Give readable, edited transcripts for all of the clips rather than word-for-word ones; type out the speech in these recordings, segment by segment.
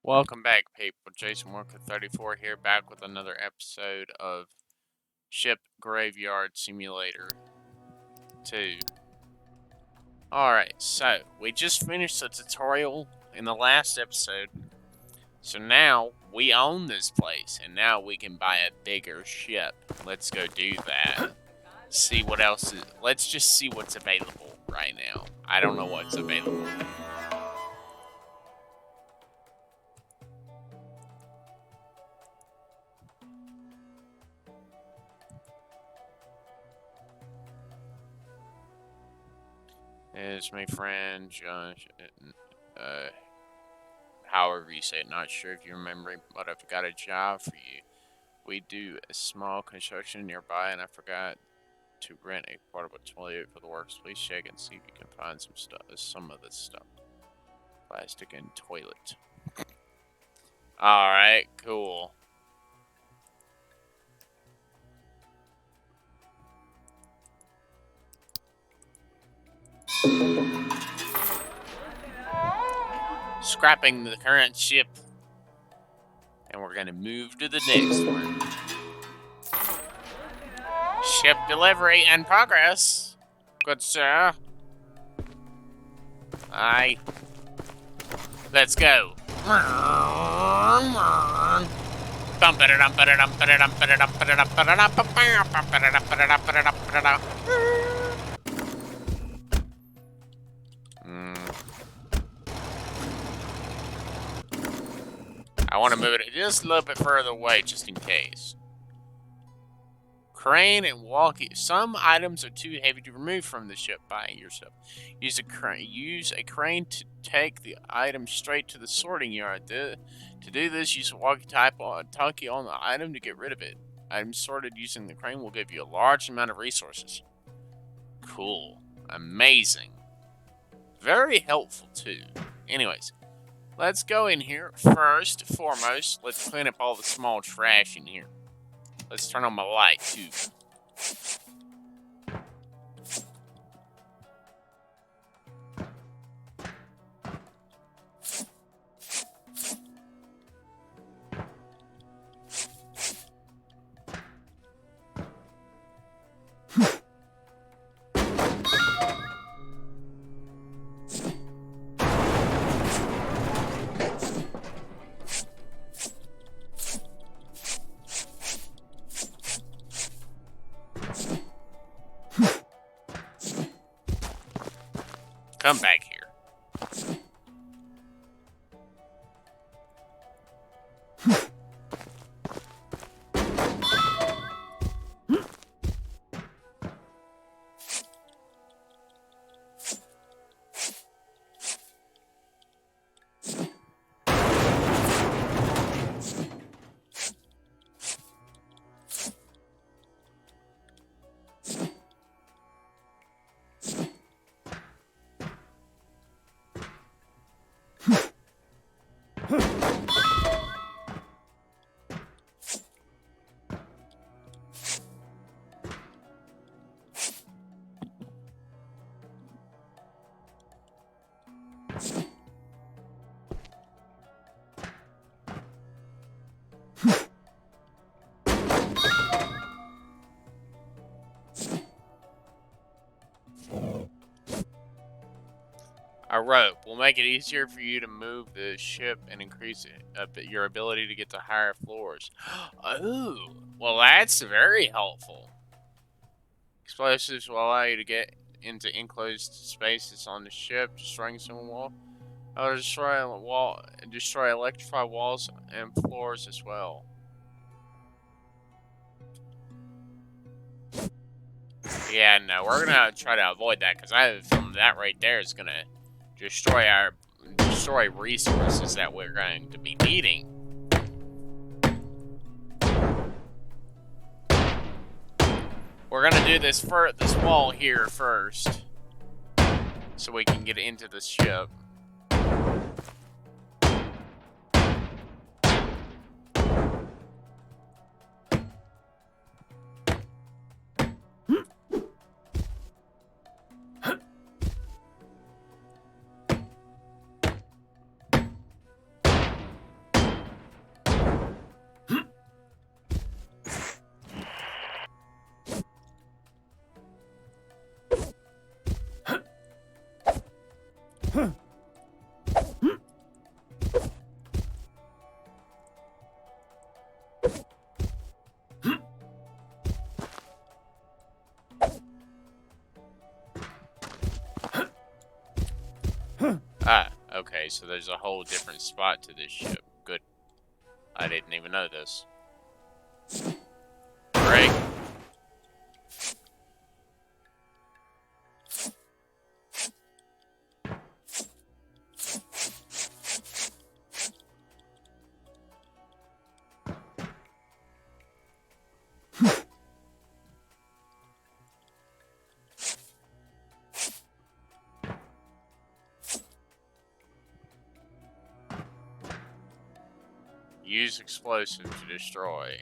Welcome back, people. Jason Walker 34 here, back with another episode of Ship Graveyard Simulator 2. Alright, so we just finished the tutorial in the last episode. So now we own this place, and now we can buy a bigger ship. Let's go do that. See what else is. Let's just see what's available right now. I don't know what's available. It's my friend Josh. However you say it, not sure if you remember, but I've got a job for you. We do a small construction nearby, and I forgot to rent a portable toilet for the works. Please check and see if you can find some of this stuff. Plastic and toilet. Alright, cool. Scrapping the current ship, and we're gonna move to the next one. Ship delivery and progress. Good sir. Aye. Let's go. I want to move it just a little bit further away, just in case. Crane and walkie. Some items are too heavy to remove from the ship by yourself. Use a crane to take the item straight to the sorting yard. To do this, use a walkie-talkie on the item to get rid of it. Items sorted using the crane will give you a large amount of resources. Cool. Amazing. Very helpful, too. Anyways, let's go in here. First and foremost, let's clean up all the small trash in here. Let's turn on my light, too. Come back here. A rope will make it easier for you to move the ship and increase your ability to get to higher floors. Oh, well, that's very helpful. Explosives will allow you to get into enclosed spaces on the ship, destroying some wall. I'll destroy electrify walls and floors as well. Yeah, no, we're gonna try to avoid that because I have a feeling that right there is gonna destroy resources that we're going to be needing. We're gonna do this wall here first, so we can get into the ship. Ah, okay, so there's a whole different spot to this ship. Good. I didn't even know this. Great. Use explosives to destroy.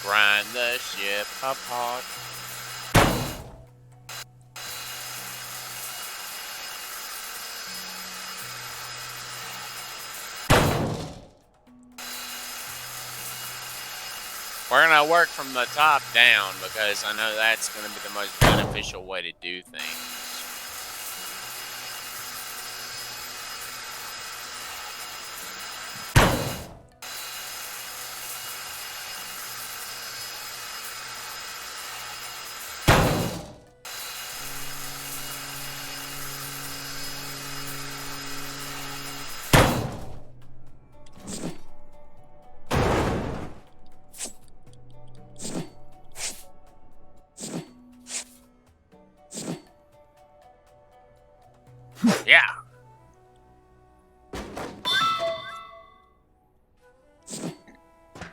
Grind the ship apart. We're gonna work from the top down because I know that's gonna be the most beneficial way to do things. Yeah.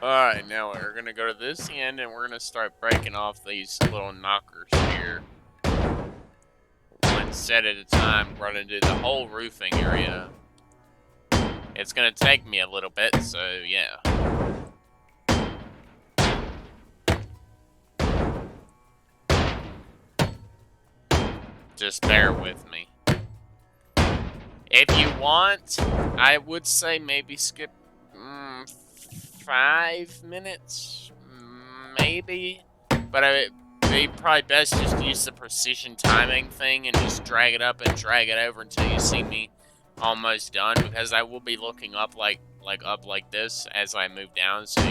Alright, now we're gonna go to this end and we're gonna start breaking off these little knockers here. One set at a time, we're gonna do the whole roofing area. It's gonna take me a little bit, so yeah. Just bear with me. If you want, I would say maybe skip 5 minutes, maybe. But it'd be probably best just to use the precision timing thing and just drag it up and drag it over until you see me almost done. Because I will be looking up like this as I move down, so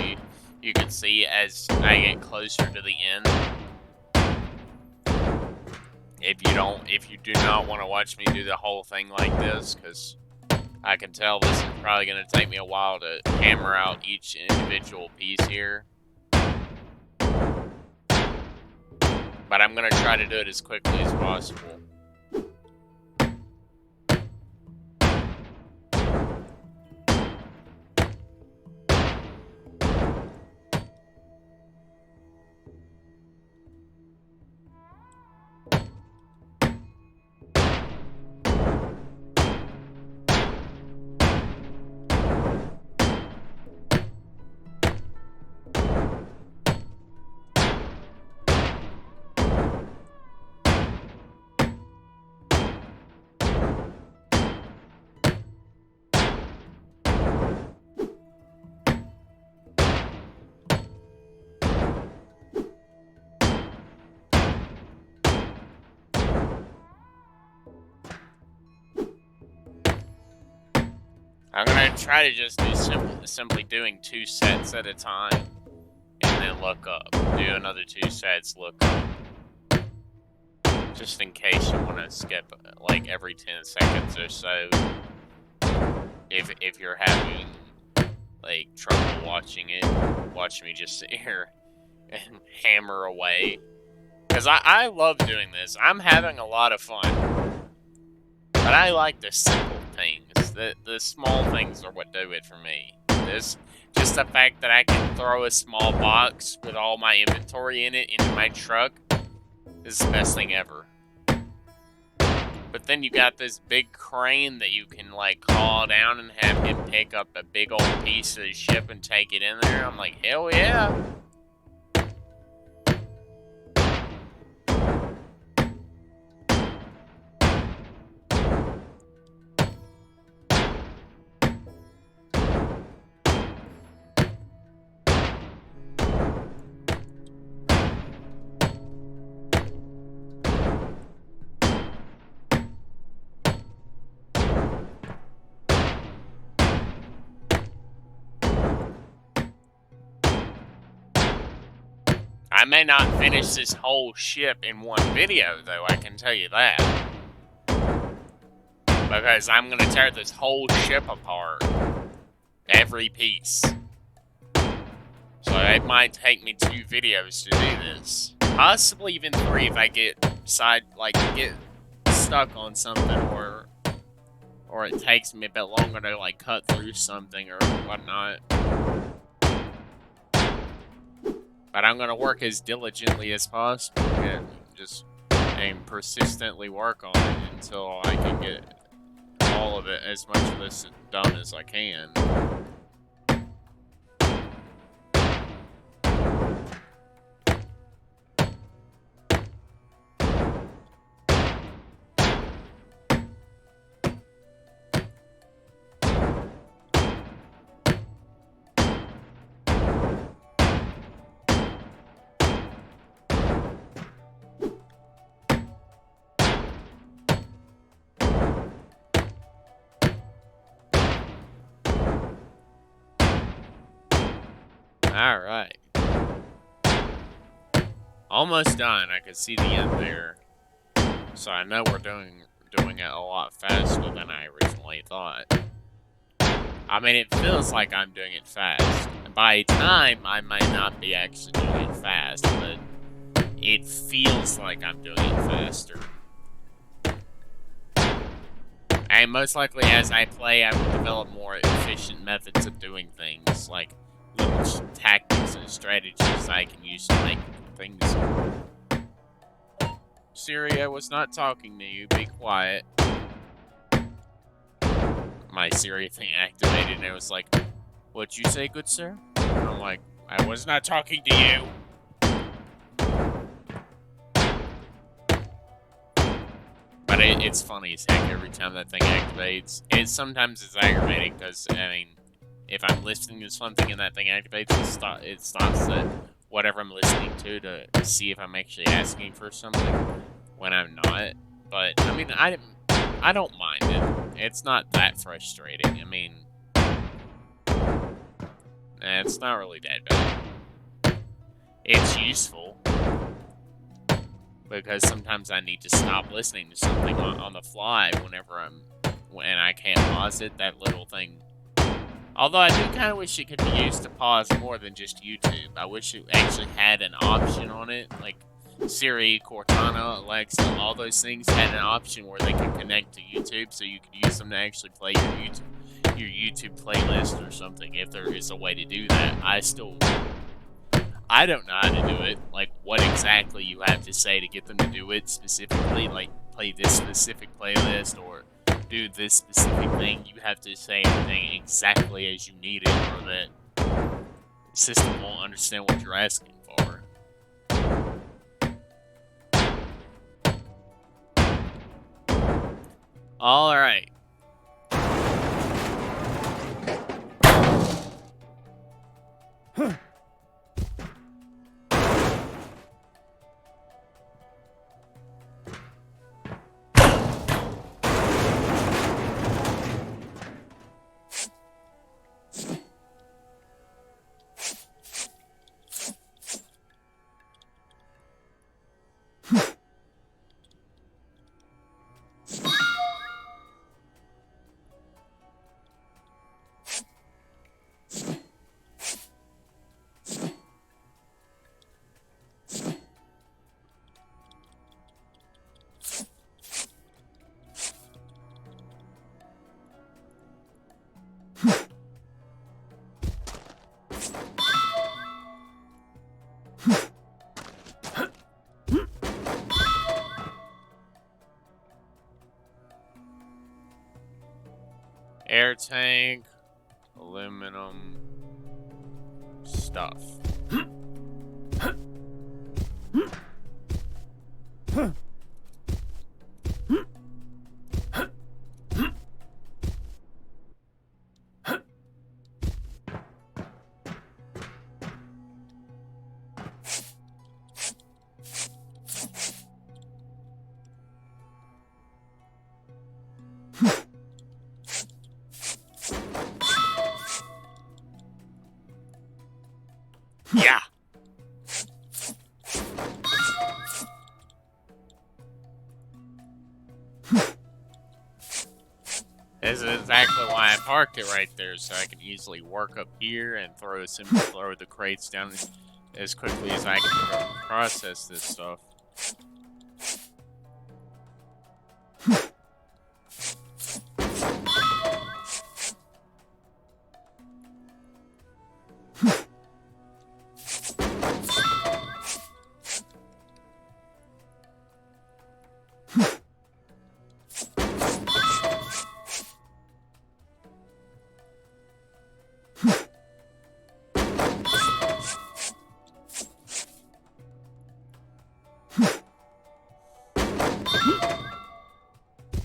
you can see as I get closer to the end. If you do not want to watch me do the whole thing like this, because I can tell this is probably going to take me a while to hammer out each individual piece here. But I'm going to try to do it as quickly as possible. I'm going to try to just do simply doing 2 sets at a time, and then look up. Do another 2 sets, look up. Just in case you want to skip, like, every 10 seconds or so. If you're having, like, trouble watching me just sit here and hammer away. Because I love doing this. I'm having a lot of fun. But I like the simple things. The small things are what do it for me. Just the fact that I can throw a small box with all my inventory in it into my truck is the best thing ever. But then you got this big crane that you can, like, haul down and have him pick up a big old piece of the ship and take it in there. I'm like, hell yeah! I may not finish this whole ship in one video, though, I can tell you that. Because I'm going to tear this whole ship apart. Every piece. So it might take me 2 videos to do this. Possibly even 3 if I get stuck on something, or it takes me a bit longer to, like, cut through something or whatnot. But I'm going to work as diligently as possible and persistently work on it until I can get all of it, as much of this done as I can. Alright. Almost done. I can see the end there. So I know we're doing it a lot faster than I originally thought. I mean, it feels like I'm doing it fast. By time, I might not be actually doing it fast, but it feels like I'm doing it faster. And most likely, as I play, I will develop more efficient methods of doing things, like little tactics and strategies I can use to make things. Siri, I was not talking to you. Be quiet. My Siri thing activated, and it was like, "What'd you say, good sir?" And I'm like, "I was not talking to you." But it's funny as heck every time that thing activates. Sometimes it's aggravating because, I mean, if I'm listening to something and that thing activates, it stops whatever I'm listening to see if I'm actually asking for something when I'm not. But, I mean, I don't mind it. It's not that frustrating. I mean, it's not really that bad. It's useful. Because sometimes I need to stop listening to something on the fly when I can't pause it, that little thing. Although I do kind of wish it could be used to pause more than just YouTube. I wish it actually had an option on it, like Siri, Cortana, Alexa, all those things had an option where they could connect to YouTube, so you could use them to actually play your YouTube playlist or something, if there is a way to do that. I don't know how to do it, like what exactly you have to say to get them to do it specifically, like play this specific playlist or do this specific thing. You have to say everything exactly as you need it, or that the system won't understand what you're asking for. Alright. air tank, aluminum, stuff. Yeah. This is exactly why I parked it right there, so I can easily work up here and simply throw the crates down as quickly as I can process this stuff.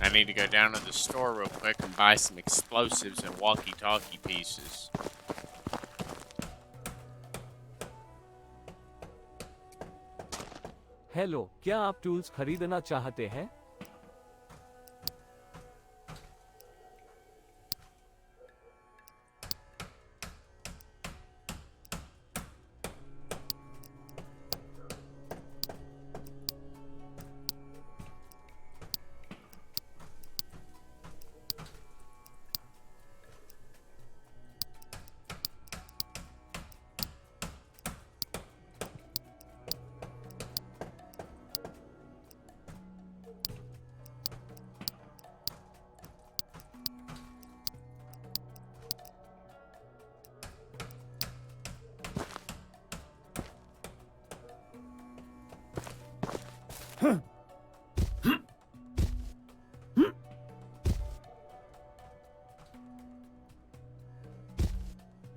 I need to go down to the store real quick and buy some explosives and walkie-talkie pieces. Hello, क्या आप tools खरीदना चाहते हैं?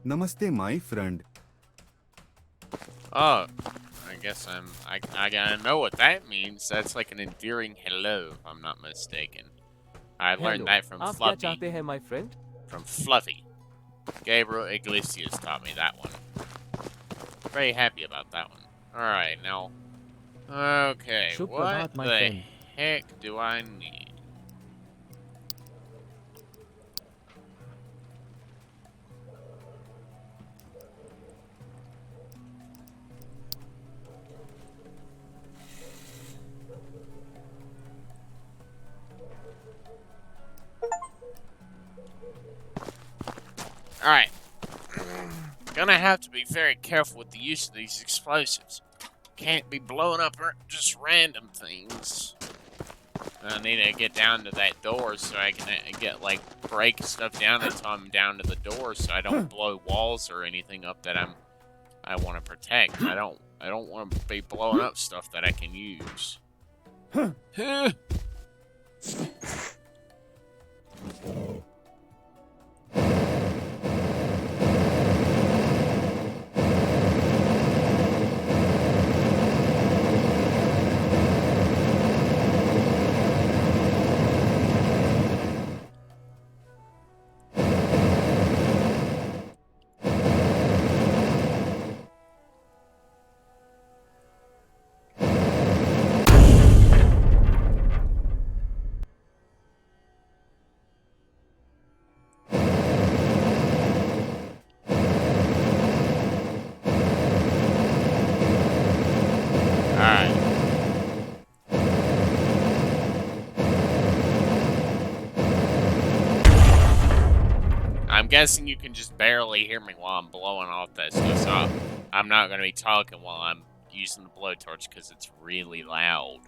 Namaste, my friend. Oh, I guess I gotta know what that means. That's like an endearing hello, if I'm not mistaken. I learned that from आप क्या Fluffy. चाहते हैं, my friend? From Fluffy. Gabriel Iglesias taught me that one. Very happy about that one. Alright, now. Okay, Shubh what prabhat, my the friend. heck do I need? Alright. Gonna have to be very careful with the use of these explosives. Can't be blowing up just random things. I need to get down to that door so I can get, like, break stuff down until I'm down to the door so I don't blow walls or anything up that I want to protect. I don't want to be blowing up stuff that I can use. Alright. I'm guessing you can just barely hear me while I'm blowing off that stuff, so I'm not going to be talking while I'm using the blowtorch because it's really loud.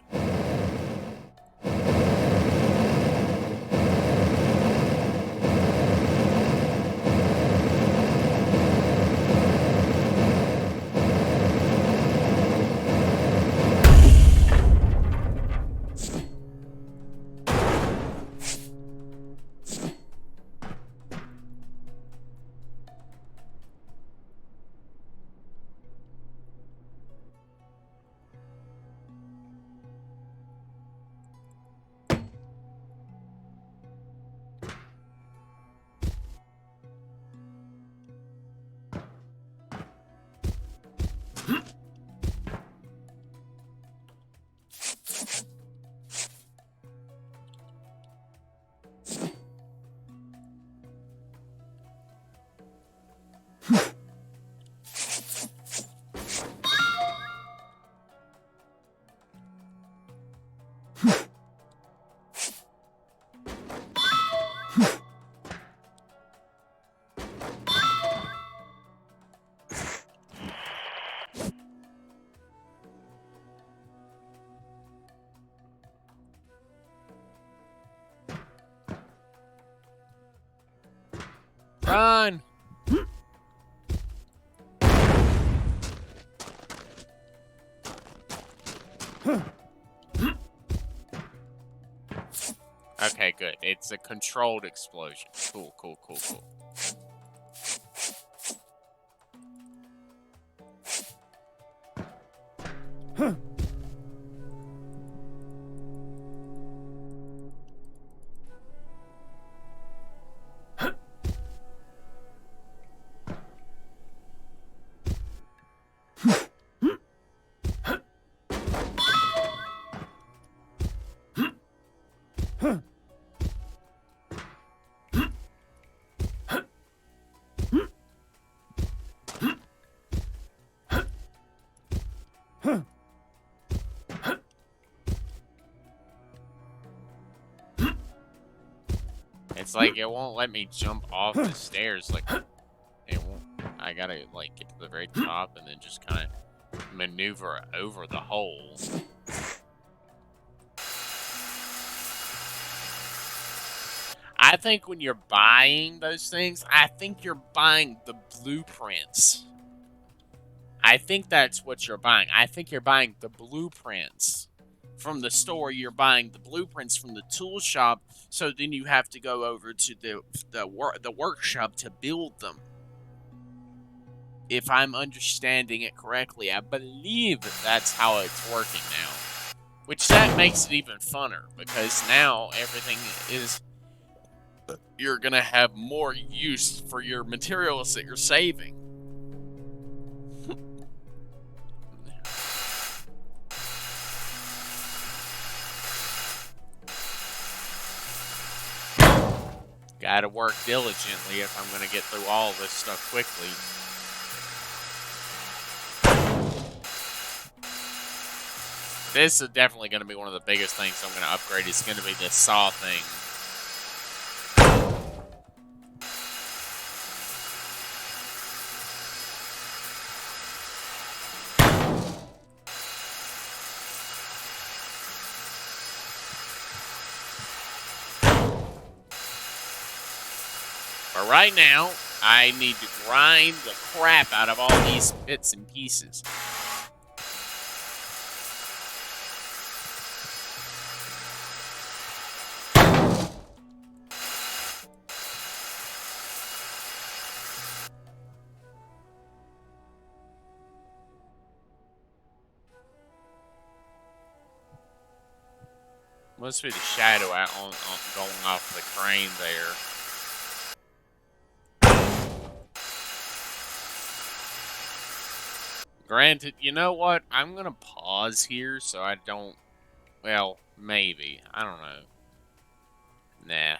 Okay, good. It's a controlled explosion. Cool, cool, cool, cool. It's like it won't let me jump off the stairs. Like, it won't. I gotta, like, get to the very top and then just kind of maneuver over the hole. I think when you're buying those things, I think you're buying the blueprints. I think that's what you're buying. I think you're buying the blueprints from the store. You're buying the blueprints from the tool shop, so then you have to go over to the workshop to build them. If I'm understanding it correctly, I believe that's how it's working now. Which that makes it even funner, because now everything is... You're gonna have more use for your materials that you're saving. Gotta work diligently if I'm gonna get through all this stuff quickly. This is definitely gonna be one of the biggest things I'm gonna upgrade. It's gonna be this saw thing. But right now, I need to grind the crap out of all these bits and pieces. Must be the shadow out on going off the crane there. Granted, you know what? I'm gonna pause here so I don't... Well, maybe. I don't know. Nah.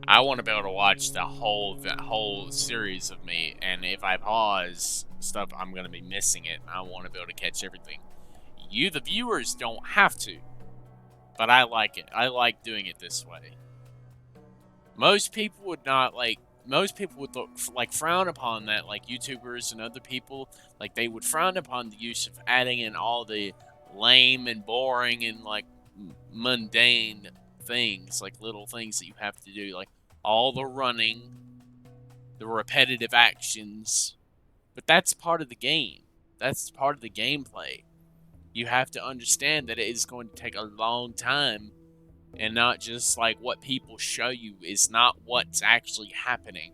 I want to be able to watch the whole series of me, and if I pause stuff, I'm gonna be missing it. I want to be able to catch everything. You, the viewers, don't have to, but I like it. I like doing it this way. Most people would not like. Most people would frown upon that, like YouTubers and other people, like they would frown upon the use of adding in all the lame and boring and like mundane things, like little things that you have to do, like all the running, the repetitive actions. But that's part of the game. That's part of the gameplay. You have to understand that it is going to take a long time, and not just like what people show you is not what's actually happening.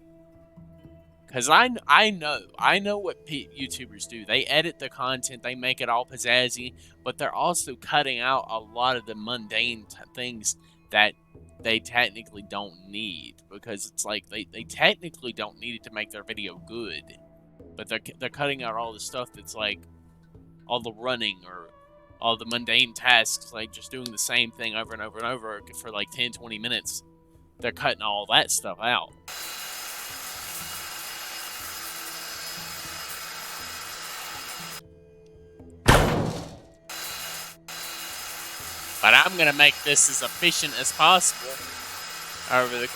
Because I know what YouTubers do. They edit the content, they make it all pizzazzy, but they're also cutting out a lot of the mundane things that they technically don't need. Because it's like, they technically don't need it to make their video good. But they're cutting out all the stuff that's like, all the running or all the mundane tasks, like just doing the same thing over and over and over for like 10-20 minutes. They're cutting all that stuff out. But I'm gonna make this as efficient as possible over the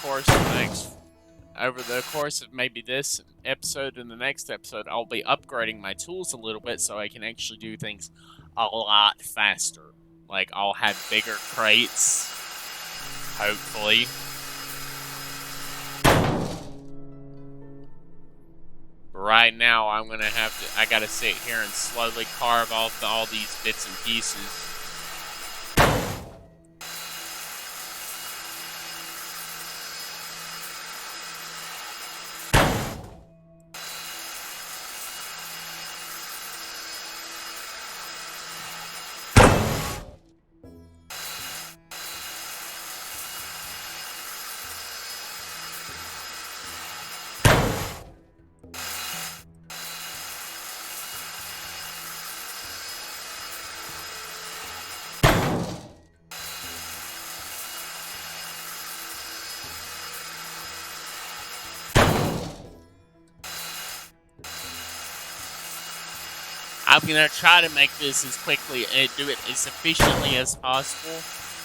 course of maybe this episode and the next episode. I'll be upgrading my tools a little bit so I can actually do things a lot faster. Like, I'll have bigger crates, hopefully. Right now, I'm gonna have to. I gotta sit here and slowly carve off all these bits and pieces. I'm gonna try to make this as quickly and do it as efficiently as possible,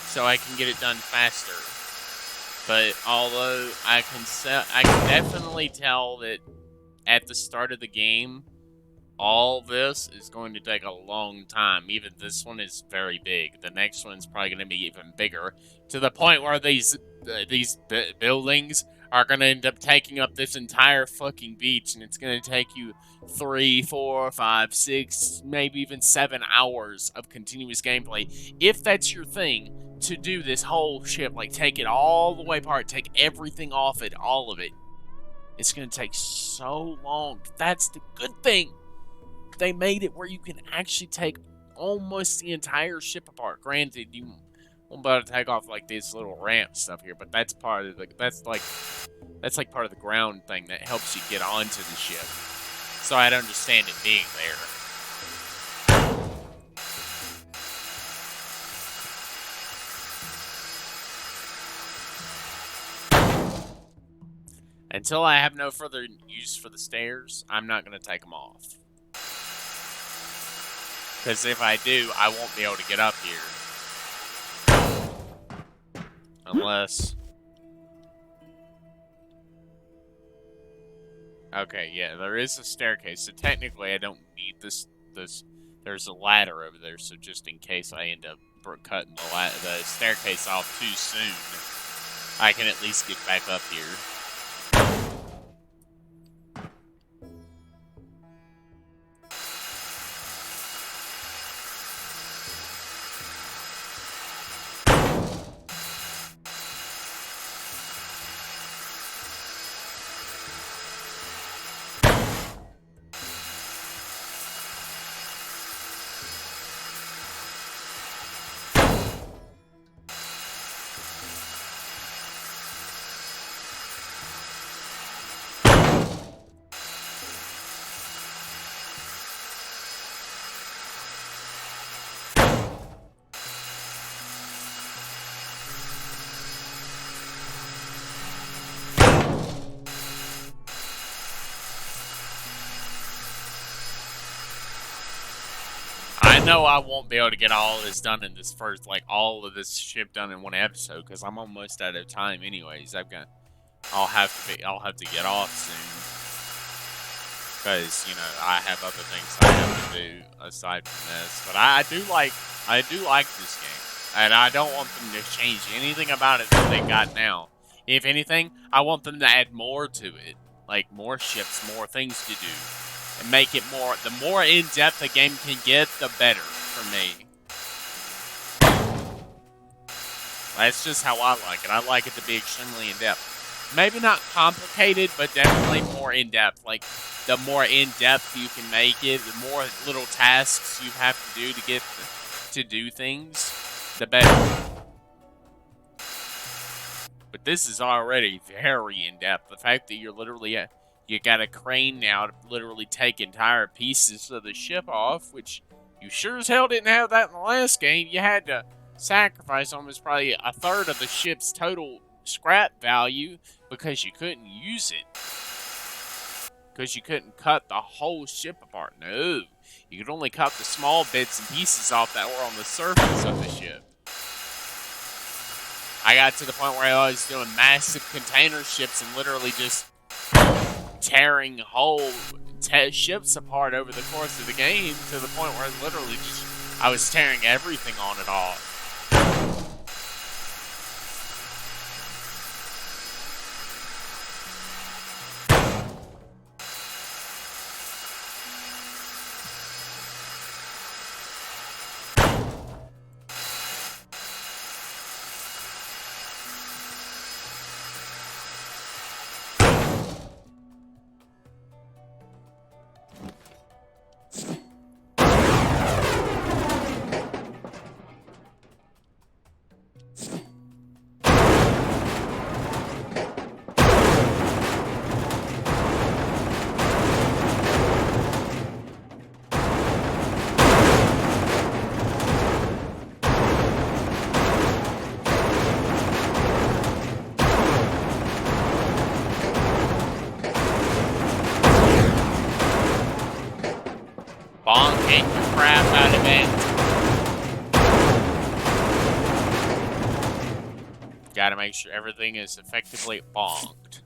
so I can get it done faster. But although I can definitely tell that at the start of the game, all this is going to take a long time. Even this one is very big. The next one's probably going to be even bigger, to the point where these buildings are going to end up taking up this entire fucking beach, and it's going to take you 3, 4, 5, 6, maybe even 7 hours of continuous gameplay, if that's your thing, to do this whole ship. Like, take it all the way apart, take everything off it, all of it. It's going to take so long. That's the good thing. They made it where you can actually take almost the entire ship apart. Granted, you won't be able to take off like this little ramp stuff here, but that's part of the that's like part of the ground thing that helps you get onto the ship. So I'd understand it being there. Until I have no further use for the stairs, I'm not going to take them off. Because if I do, I won't be able to get up here. Unless... Okay, yeah, there is a staircase, so technically I don't need this. There's a ladder over there, so just in case I end up cutting the staircase off too soon, I can at least get back up here. I know I won't be able to get all of this done in this first, like, all of this ship done in one episode, because I'm almost out of time anyways. I'll have to get off soon. Because, you know, I have other things I have to do aside from this. But I do like this game. And I don't want them to change anything about it that they got now. If anything, I want them to add more to it. Like, more ships, more things to do. And make it more, the more in-depth the game can get, the better for me. That's just how I like it. I like it to be extremely in-depth. Maybe not complicated, but definitely more in-depth. Like, the more in-depth you can make it, the more little tasks you have to do to get to do things, the better. But this is already very in-depth. The fact that you're literally... You got a crane now to literally take entire pieces of the ship off, which you sure as hell didn't have that in the last game. You had to sacrifice almost probably a third of the ship's total scrap value because you couldn't use it. Because you couldn't cut the whole ship apart. No. You could only cut the small bits and pieces off that were on the surface of the ship. I got to the point where I was doing massive container ships and literally just... tearing whole ships apart over the course of the game to the point where literally I was tearing everything on it off. crap out of it. Gotta make sure everything is effectively bonked.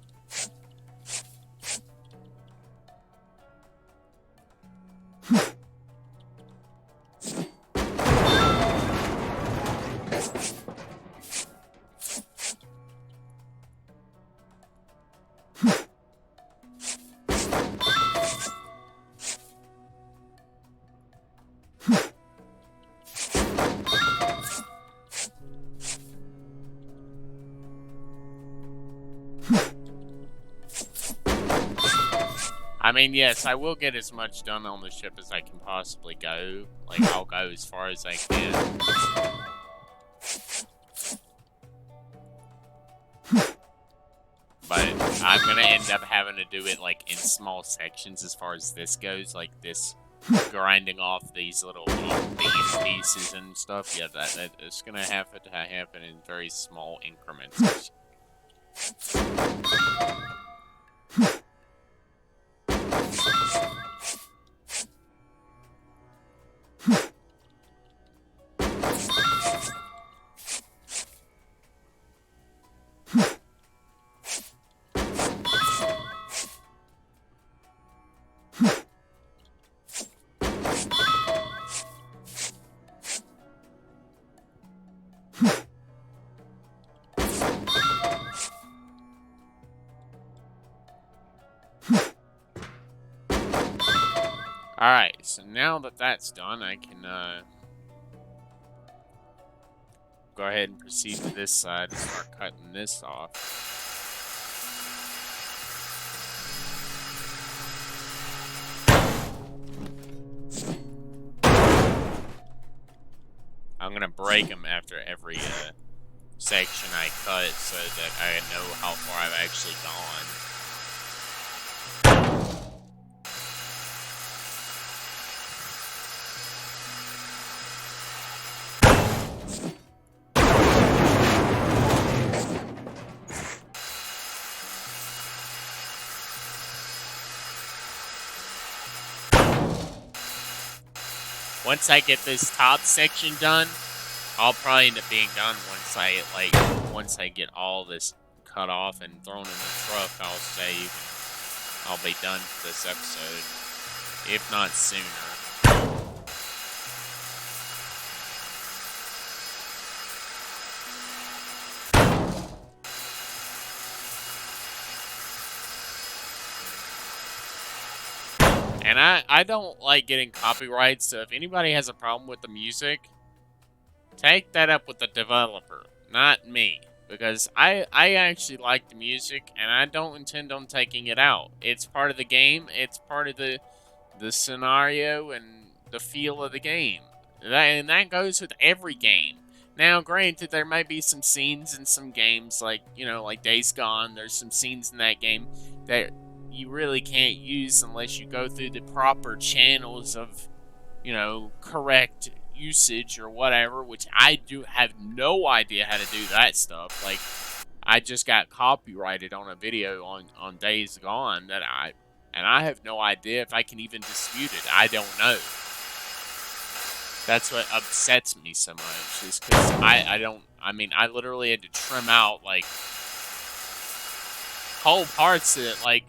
I mean, yes, I will get as much done on the ship as I can possibly go. Like, I'll go as far as I can. But I'm gonna end up having to do it, like, in small sections as far as this goes. Like, this grinding off these little theme pieces and stuff. Yeah, that is gonna have to happen in very small increments. Alright, so now that that's done, I can go ahead and proceed to this side and start cutting this off. I'm gonna break them after every section I cut so that I know how far I've actually gone. Once I get this top section done, I'll probably end up being done once I get all this cut off and thrown in the truck. I'll save. I'll be done for this episode, if not sooner. And I don't like getting copyrights, so if anybody has a problem with the music, take that up with the developer, not me. Because I actually like the music, and I don't intend on taking it out. It's part of the game, it's part of the scenario and the feel of the game. And that goes with every game. Now, granted, there might be some scenes in some games, like, you know, like Days Gone, there's some scenes in that game that you really can't use unless you go through the proper channels of, you know, correct usage or whatever, which I do have no idea how to do that stuff. Like, I just got copyrighted on a video on Days Gone that I have no idea if I can even dispute it. I don't know. That's what upsets me so much, is because I literally had to trim out, like, whole parts of it. Like,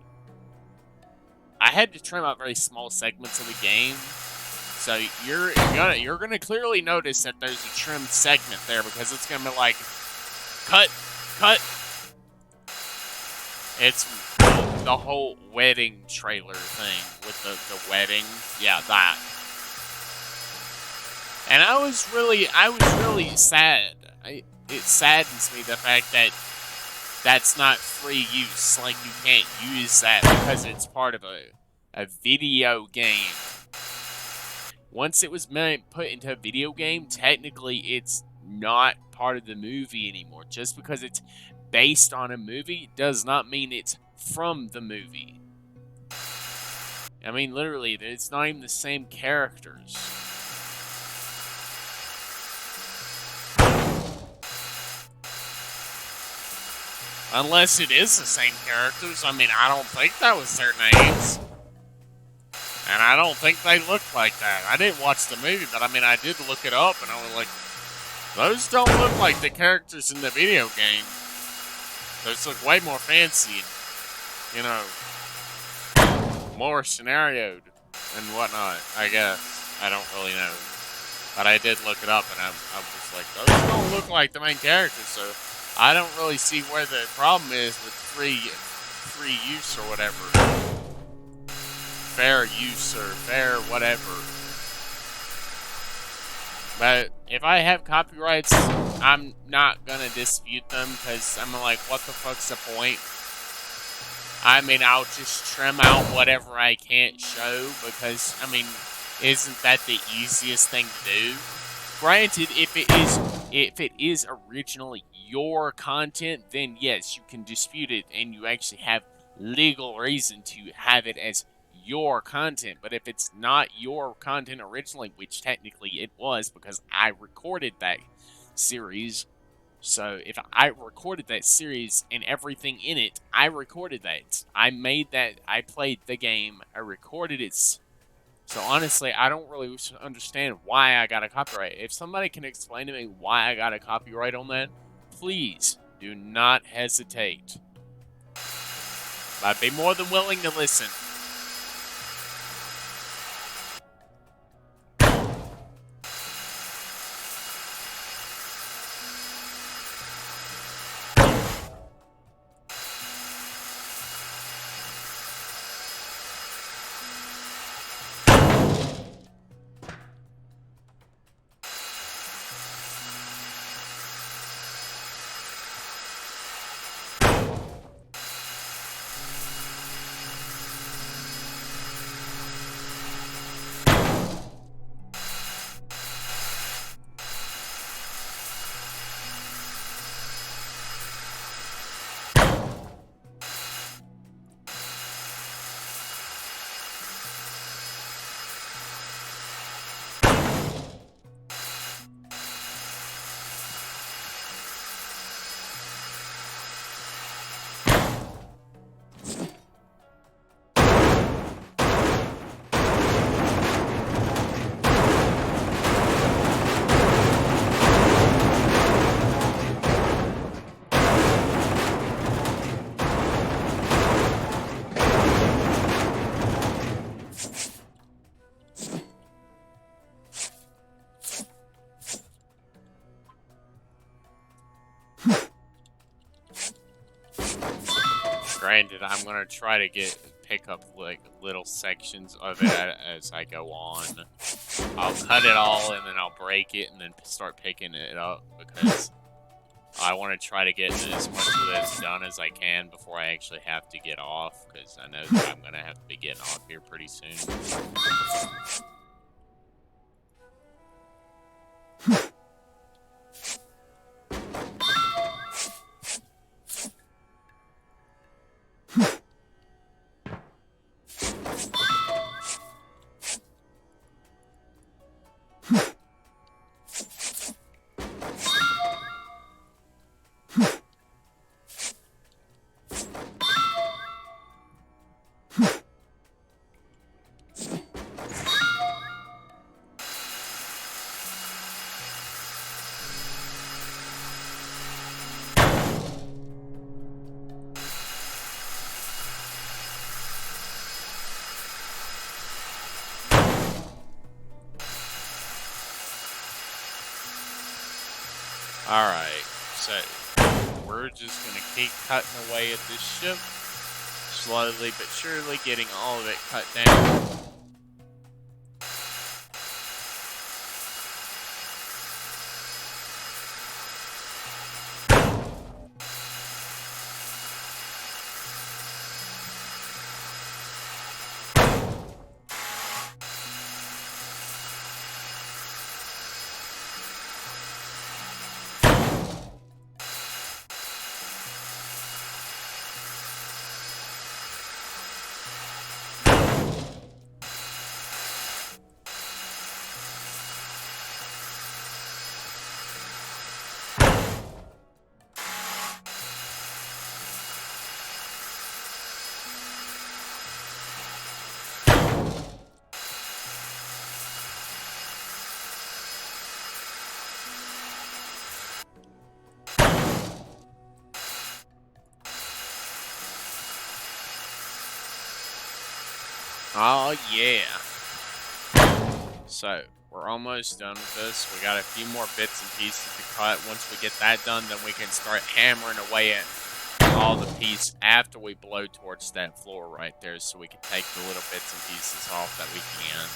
I had to trim out very small segments of the game, so you're gonna clearly notice that there's a trimmed segment there, because it's gonna be like, cut. It's the whole wedding trailer thing with the wedding, yeah, that. And I was really sad. It saddens me the fact that that's not free use. Like, you can't use that because it's part of a video game. Once it was put into a video game, technically it's not part of the movie anymore. Just because it's based on a movie does not mean it's from the movie. I mean, literally, it's not even the same characters. Unless it is the same characters. I mean, I don't think that was their names. And I don't think they look like that. I didn't watch the movie, but I mean, I did look it up, and I was like, those don't look like the characters in the video game. Those look way more fancy, and, more scenarioed and whatnot, I guess. I don't really know. But I did look it up, and I was like, those don't look like the main characters, so I don't really see where the problem is with free use or whatever. Fair use or fair whatever. But if I have copyrights, I'm not gonna dispute them, because I'm like, what the fuck's the point? I mean, I'll just trim out whatever I can't show, because, I mean, isn't that the easiest thing to do? Granted, if it is originally your content, then yes, you can dispute it, and you actually have legal reason to have it as your content. But if it's not your content originally, which technically it was, because I recorded that series, so if I recorded that series and everything in it, I recorded that. I made that, I played the game, I recorded it. So honestly, I don't really understand why I got a copyright. If somebody can explain to me why I got a copyright on that, please do not hesitate. I'd be more than willing to listen. Granted, I'm gonna try to pick up like little sections of it as I go on. I'll cut it all and then I'll break it and then start picking it up, because I want to try to get as much of this done as I can before I actually have to get off, because I know that I'm gonna have to be getting off here pretty soon. Alright, so we're just gonna keep cutting away at this ship, slowly but surely getting all of it cut down. Oh, yeah. So, we're almost done with this. We got a few more bits and pieces to cut. Once we get that done, then we can start hammering away at all the pieces after we blow towards that floor right there, so we can take the little bits and pieces off that we can.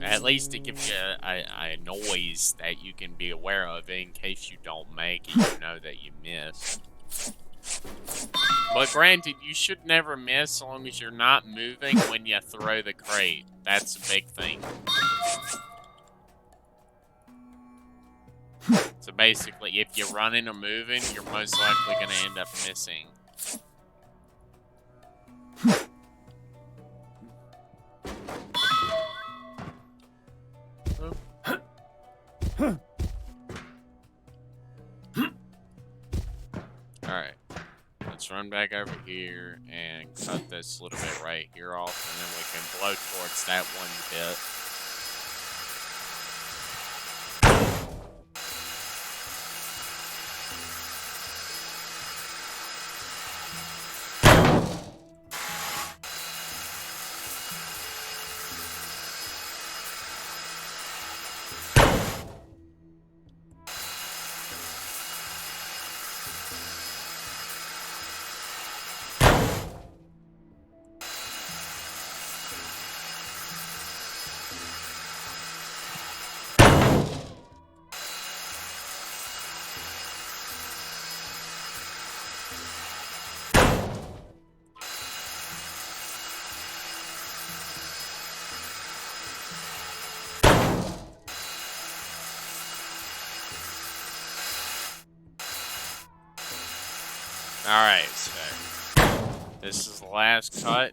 At least it gives you a noise that you can be aware of in case you don't make it, you know that you missed. But granted, you should never miss as long as you're not moving when you throw the crate. That's a big thing. So basically, if you're running or moving, you're most likely going to end up missing. Alright. Let's run back over here and cut this little bit right here off, and then we can blow towards that one bit. Alright, so this is the last cut.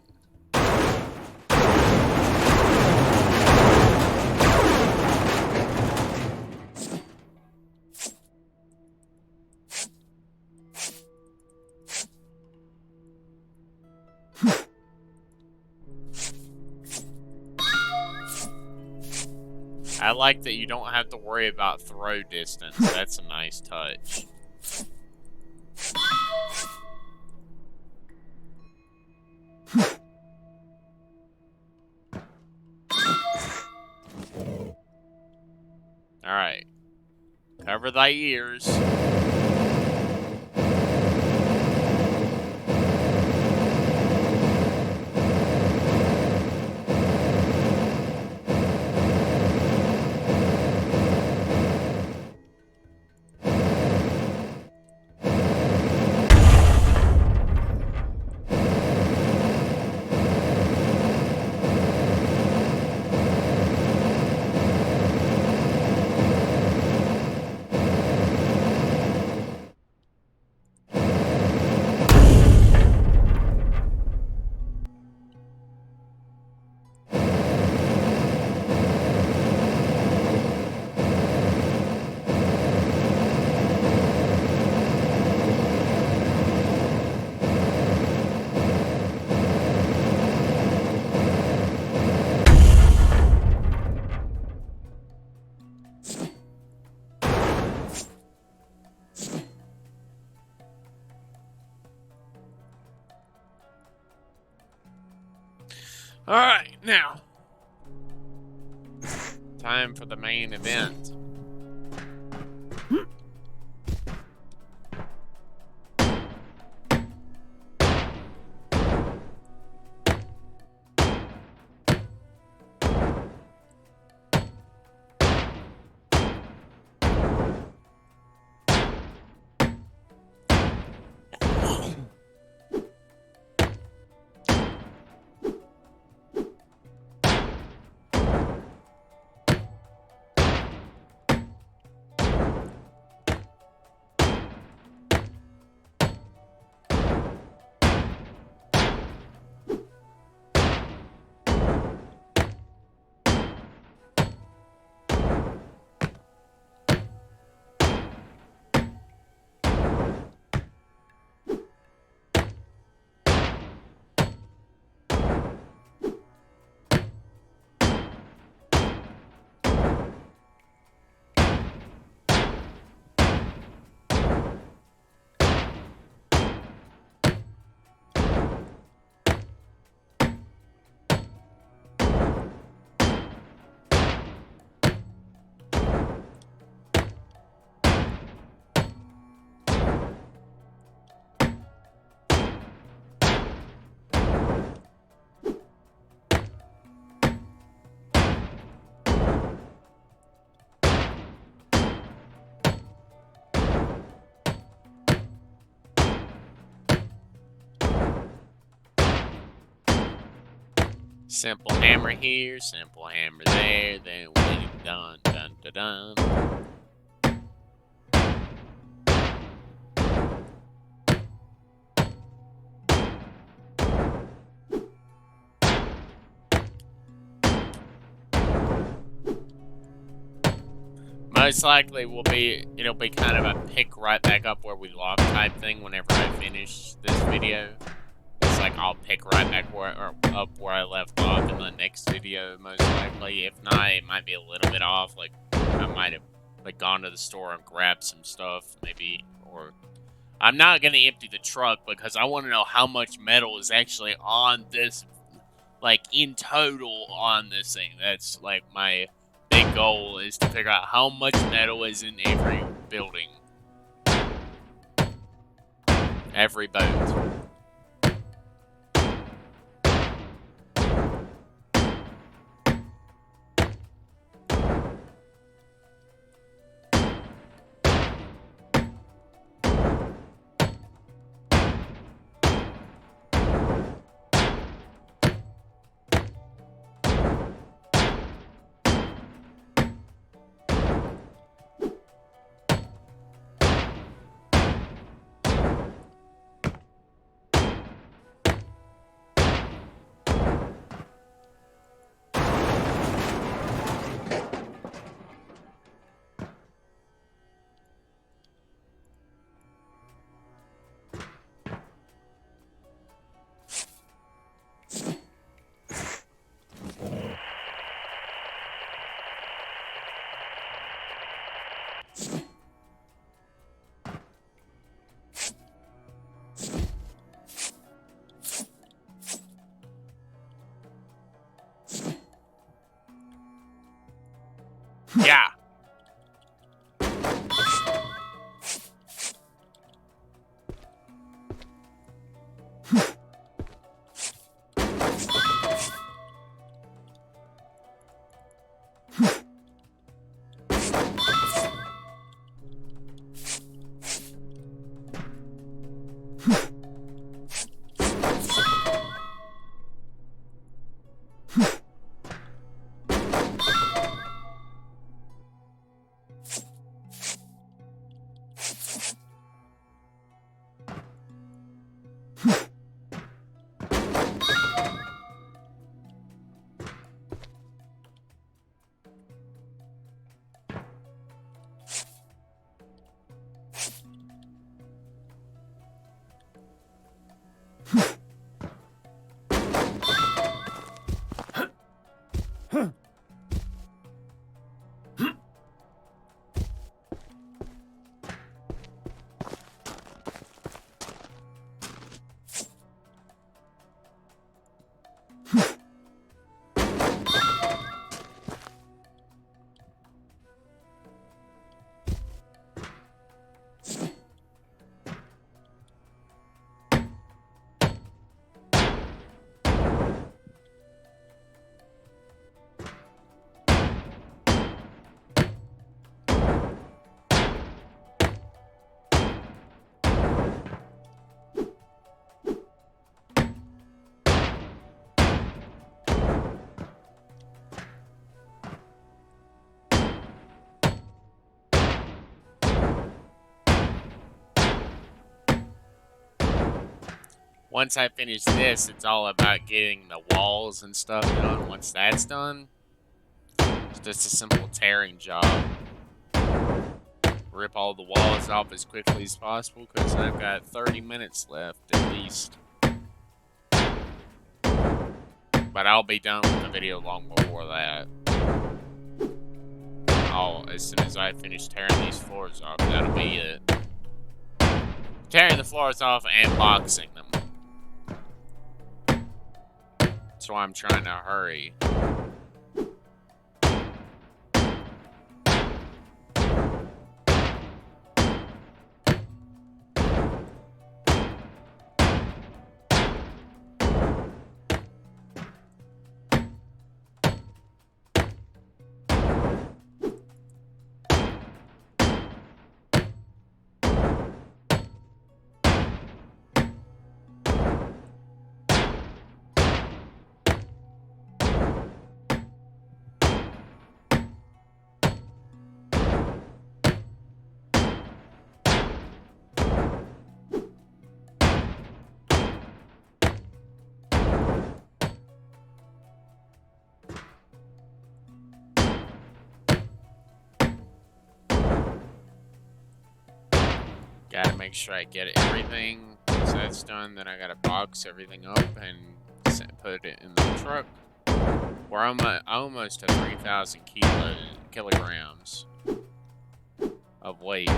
I like that you don't have to worry about throw distance. That's a nice touch. Alright. Cover thy ears. Alright, now. Time for the main event. Simple hammer here, simple hammer there, then when it's done, dun dun dun. Most likely it'll be kind of a pick right back up where we lost type thing whenever I finish this video. It's like I'll pick right back up where I left off in the next video, most likely. If not, it might be a little bit off. Like I might have like gone to the store and grabbed some stuff, maybe, or I'm not gonna empty the truck because I want to know how much metal is actually on this, like in total on this thing. That's like my big goal is to figure out how much metal is in every building, every boat. Yeah. Once I finish this, it's all about getting the walls and stuff done. Once that's done, it's just a simple tearing job. Rip all the walls off as quickly as possible because I've got 30 minutes left at least. But I'll be done with the video long before that. As soon as I finish tearing these floors off, that'll be it. Tearing the floors off and boxing them. That's why I'm trying to hurry. Gotta make sure I get everything. Once that's done, then I gotta box everything up and put it in the truck. We're almost at 3,000 kilograms of weight.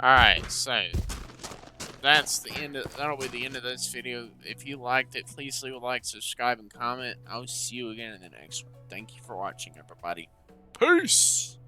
Alright, so that'll be the end of this video. If you liked it, please leave a like, subscribe, and comment. I'll see you again in the next one. Thank you for watching, everybody. Peace!